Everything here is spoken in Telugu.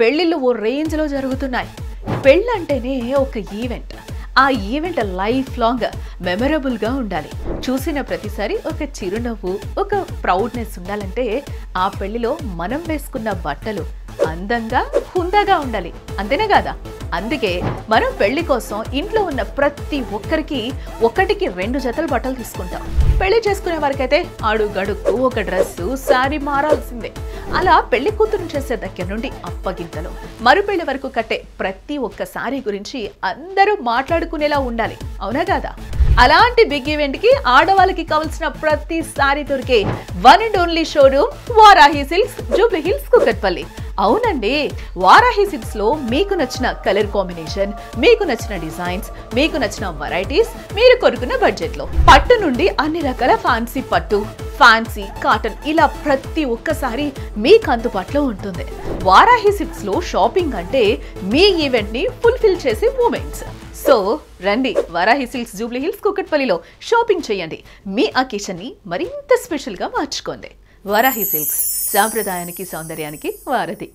పెళ్లిళ్ళు ఓ రేంజ్లో జరుగుతున్నాయి. పెళ్ళంటేనే ఒక ఈవెంట్. ఆ ఈవెంట్ లైఫ్ లాంగ్ మెమరబుల్గా ఉండాలి. చూసిన ప్రతిసారి ఒక చిరునవ్వు, ఒక ప్రౌడ్నెస్ ఉండాలంటే ఆ పెళ్లిలో మనం వేసుకున్న బట్టలు అందంగా, హుందాగా ఉండాలి. అంతేనా కాదా? అందుకే మనం పెళ్లి కోసం ఇంట్లో ఉన్న ప్రతి ఒక్కరికి ఒకటికి 2 జతలు బట్టలు తీసుకుంటాం. పెళ్లి చేసుకునే వారికైతే అడుగడుక్కు ఒక డ్రెస్సు, శారీ మారాల్సిందే. అలా పెళ్లి కూతురు చేసే దగ్గర నుండి అప్పగింతలు, మరుపెళ్లి వరకు కట్టే ప్రతి ఒక్క శారీ గురించి అందరూ మాట్లాడుకునేలా ఉండాలి. అవునా కాదా? అలాంటి బిగ్ ఈవెంట్ కి ఆడవాళ్ళకి కావాల్సిన ప్రతి సారీ దొరికే one and only showroom Varahi Silks, Jubilee hills, Kukatpally. అవునండి, వారాహి సిల్క్స్ లో మీకు నచ్చిన కలర్ కాంబినేషన్, మీకు నచ్చిన డిజైన్స్, మీకు నచ్చిన వెరైటీస్, మీరు కొనుక్కున్న బడ్జెట్ లో పట్టు నుండి అన్ని రకాల ఫ్యాన్సీ పట్టు, ఫ్యాన్సీ కాటన్, ఇలా ప్రతి ఒక్కసారి మీకు అందుబాటులో ఉంటుంది. వారాహి సిల్క్స్ లో షాపింగ్ అంటే మీ ఈవెంట్ ని ఫుల్ఫిల్ చేసే మూమెంట్స్. సో రండి, వారాహి సిల్క్స్, జూబ్లీ హిల్స్, కూకట్పల్లిలో షాపింగ్ చేయండి. మీ అకేషన్ ని మరింత స్పెషల్ గా మార్చుకోండి. వారాహి సిల్క్స్, సాంప్రదాయానికి సౌందర్యానికి వారధి.